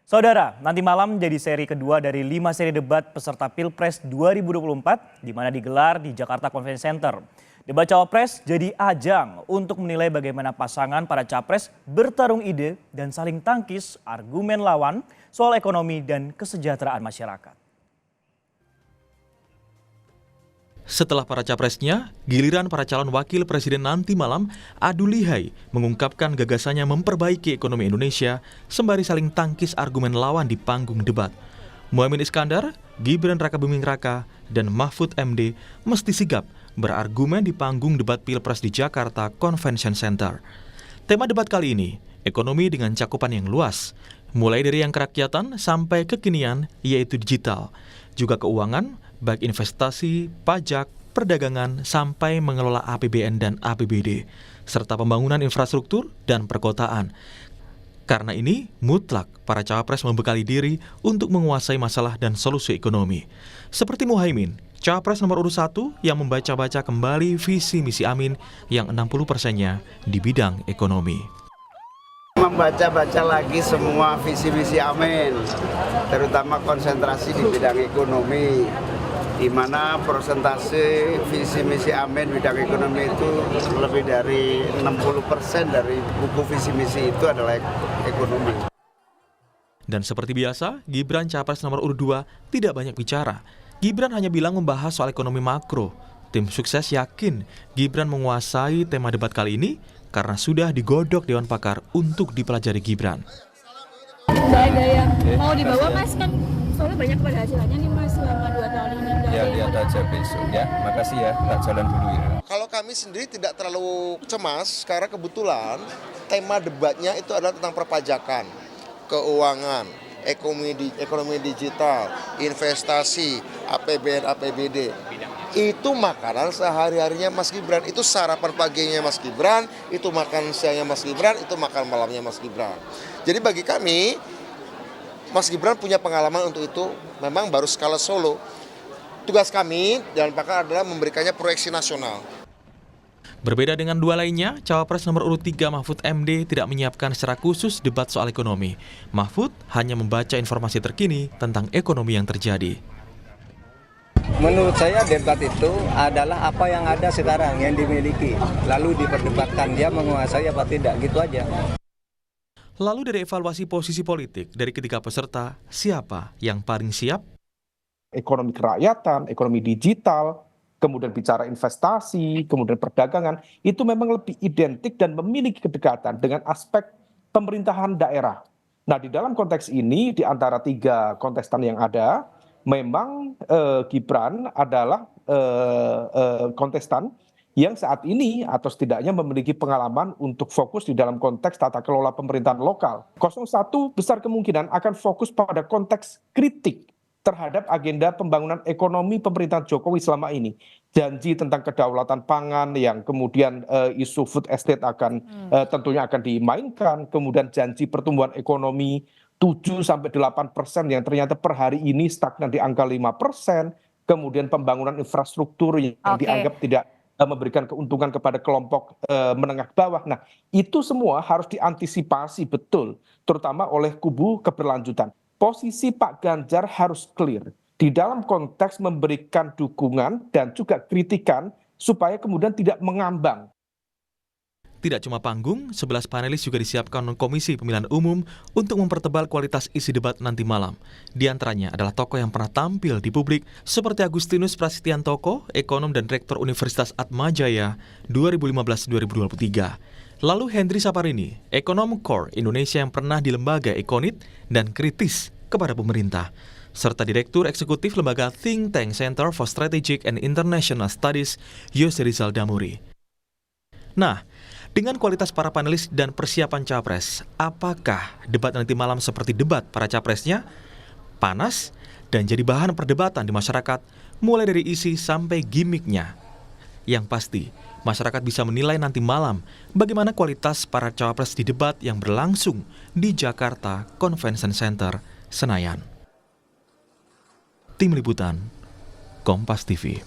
Saudara, nanti malam jadi seri kedua dari 5 seri debat peserta Pilpres 2024 di mana digelar di Jakarta Convention Center. Debat Cawapres jadi ajang untuk menilai bagaimana pasangan para capres bertarung ide dan saling tangkis argumen lawan soal ekonomi dan kesejahteraan masyarakat. Setelah para capresnya, giliran para calon wakil presiden nanti malam adu lihai mengungkapkan gagasannya memperbaiki ekonomi Indonesia sembari saling tangkis argumen lawan di panggung debat. Muhaimin Iskandar, Gibran Rakabuming Raka, dan Mahfud MD mesti sigap berargumen di panggung debat Pilpres di Jakarta Convention Center. Tema debat kali ini, ekonomi dengan cakupan yang luas, mulai dari yang kerakyatan sampai kekinian yaitu digital, juga keuangan, baik investasi, pajak, perdagangan, sampai mengelola APBN dan APBD, serta pembangunan infrastruktur dan perkotaan. Karena ini, mutlak para cawapres membekali diri untuk menguasai masalah dan solusi ekonomi. Seperti Muhaimin, cawapres nomor urut 1 yang membaca-baca kembali visi misi Amin yang 60%-nya di bidang ekonomi. Membaca-baca lagi semua visi misi Amin, terutama konsentrasi di bidang ekonomi, di mana persentase visi misi Amin bidang ekonomi itu lebih dari 60% dari buku visi misi itu adalah ekonomi. Dan seperti biasa, Gibran capres nomor urut 2 tidak banyak bicara. Gibran hanya bilang membahas soal ekonomi makro. Tim sukses yakin Gibran menguasai tema debat kali ini karena sudah digodok Dewan Pakar untuk dipelajari Gibran. Nggak ada yang mau dibawa mas, kan soalnya banyak keberhasilannya nih mas selama 2 tahun ini. Ya lihat aja besok ya, makasih ya, tak jalan dulu ya. Kalau kami sendiri tidak terlalu cemas karena kebetulan tema debatnya itu adalah tentang perpajakan, keuangan, ekonomi digital, investasi, APBN, APBD. Itu makanan sehari-harinya Mas Gibran, itu sarapan paginya Mas Gibran, itu makan siangnya Mas Gibran, itu makan malamnya Mas Gibran. Jadi bagi kami, Mas Gibran punya pengalaman untuk itu, memang baru skala Solo. Tugas kami Dewan Pakar adalah memberikannya proyeksi nasional. Berbeda dengan dua lainnya, cawapres nomor urut 3 Mahfud MD tidak menyiapkan secara khusus debat soal ekonomi. Mahfud hanya membaca informasi terkini tentang ekonomi yang terjadi. Menurut saya debat itu adalah apa yang ada sekarang yang dimiliki, lalu diperdebatkan dia menguasai apa tidak, gitu aja. Lalu dari evaluasi posisi politik dari ketiga peserta, siapa yang paling siap? Ekonomi kerakyatan, ekonomi digital, kemudian bicara investasi, kemudian perdagangan, itu memang lebih identik dan memiliki kedekatan dengan aspek pemerintahan daerah. Nah, di dalam konteks ini, di antara 3 kontestan yang ada, memang Gibran adalah kontestan yang saat ini atau setidaknya memiliki pengalaman untuk fokus di dalam konteks tata kelola pemerintahan lokal. 01 besar kemungkinan akan fokus pada konteks kritik terhadap agenda pembangunan ekonomi pemerintahan Jokowi selama ini. Janji tentang kedaulatan pangan yang kemudian isu food estate akan tentunya akan dimainkan, kemudian janji pertumbuhan ekonomi 7-8% yang ternyata per hari ini stagnan di angka 5%, kemudian pembangunan infrastruktur yang dianggap tidak memberikan keuntungan kepada kelompok menengah bawah. Nah, itu semua harus diantisipasi betul, terutama oleh kubu keberlanjutan. Posisi Pak Ganjar harus clear di dalam konteks memberikan dukungan dan juga kritikan supaya kemudian tidak mengambang. Tidak cuma panggung, 11 panelis juga disiapkan Komisi Pemilihan Umum untuk mempertebal kualitas isi debat nanti malam. Di antaranya adalah tokoh yang pernah tampil di publik seperti Agustinus Prasetyantoko, ekonom dan rektor Universitas Atmajaya 2015-2023. Lalu Hendri Saparini, ekonom core Indonesia yang pernah di lembaga Ekonit dan kritis kepada pemerintah, serta Direktur Eksekutif Lembaga Think Tank Center for Strategic and International Studies, Yose Rizal Damuri. Nah, dengan kualitas para panelis dan persiapan capres, apakah debat nanti malam seperti debat para capresnya? Panas dan jadi bahan perdebatan di masyarakat, mulai dari isi sampai gimmicknya. Yang pasti, masyarakat bisa menilai nanti malam bagaimana kualitas para cawapres di debat yang berlangsung di Jakarta Convention Center, Senayan. Tim Liputan, Kompas TV.